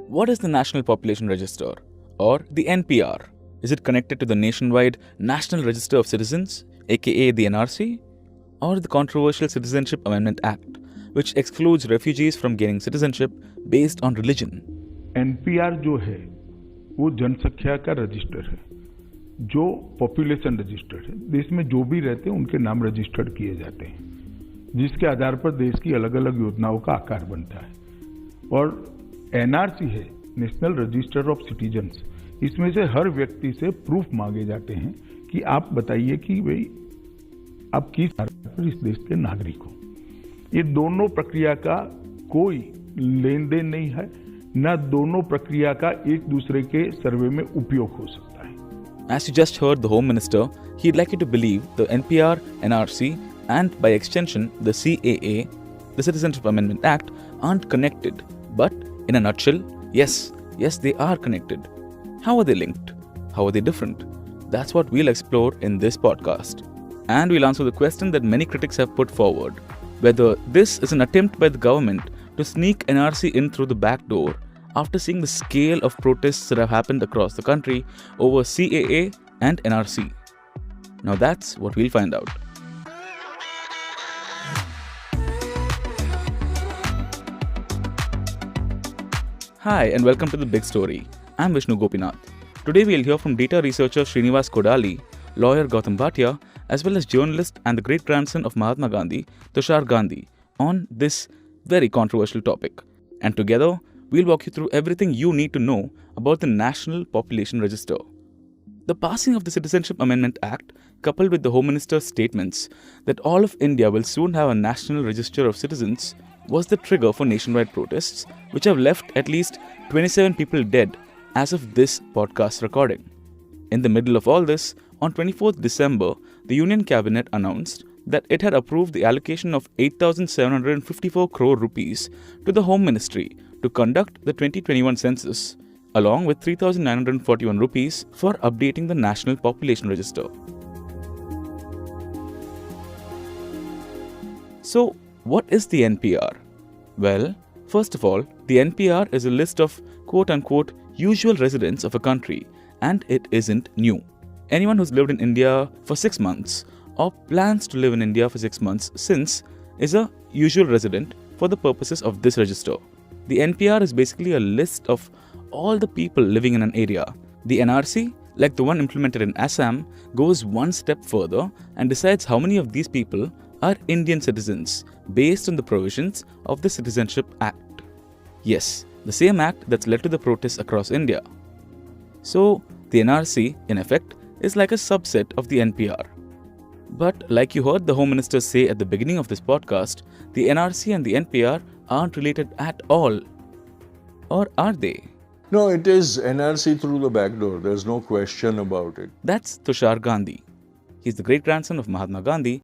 What is the National Population Register, or the NPR? Is it connected to the nationwide National Register of Citizens, aka the NRC, or the controversial Citizenship Amendment Act, which excludes refugees from gaining citizenship based on religion? NPR जो है वो जनसंख्या का register है, जो population register है। देश में जो भी रहते हैं उनके नाम रजिस्टर्ड किए जाते हैं, जिसके आधार पर देश की अलग अलग योजनाओं का आकार बनता है। और एनआरसी है, नेशनल रजिस्टर ऑफ सिटीजन्स। इसमें से हर व्यक्ति से प्रूफ मांगे जाते हैं कि आप बताइए कि भाई आप किस आधार पर इस देश के नागरिक हो। ये दोनों प्रक्रिया का कोई लेन देन नहीं है, न दोनों प्रक्रिया का एक दूसरे के सर्वे में उपयोग हो सकता है। As you just heard the Home Minister, he'd like you to believe the NPR, NRC, and by extension the CAA, the Citizenship Amendment Act, aren't connected. But in a nutshell, yes, they are connected. How are they linked? How are they different? That's what we'll explore in this podcast. And we'll answer the question that many critics have put forward, whether this is an attempt by the government to sneak NRC in through the back door after seeing the scale of protests that have happened across the country over CAA and NRC. Now that's what we'll find out. Hi and welcome to The Big Story. I'm Vishnu Gopinath. Today we'll hear from data researcher Srinivas Kodali, lawyer Gautam Bhatia, as well as journalist and the great-grandson of Mahatma Gandhi, Tushar Gandhi, on this very controversial topic. And together, we'll walk you through everything you need to know about the National Population Register. The passing of the Citizenship Amendment Act, coupled with the Home Minister's statements that all of India will soon have a National Register of Citizens, was the trigger for nationwide protests, which have left at least 27 people dead as of this podcast recording. In the middle of all this, on 24th December, the Union Cabinet announced that it had approved the allocation of 8,754 crore rupees to the Home Ministry to conduct the 2021 census, along with 3,941 rupees for updating the National Population Register. So, what is the NPR? Well, first of all, the NPR is a list of quote-unquote usual residents of a country, and it isn't new. Anyone who's lived in India for 6 months or plans to live in India for 6 months since is a usual resident for the purposes of this register. The NPR is basically a list of all the people living in an area. The NRC, like the one implemented in Assam, goes one step further and decides how many of these people are Indian citizens based on the provisions of the Citizenship Act. Yes, the same act that's led to the protests across India. So, the NRC, in effect, is like a subset of the NPR. But like you heard the Home Minister say at the beginning of this podcast, the NRC and the NPR aren't related at all. Or are they? No, it is NRC through the back door. There's no question about it. That's Tushar Gandhi. He's the great-grandson of Mahatma Gandhi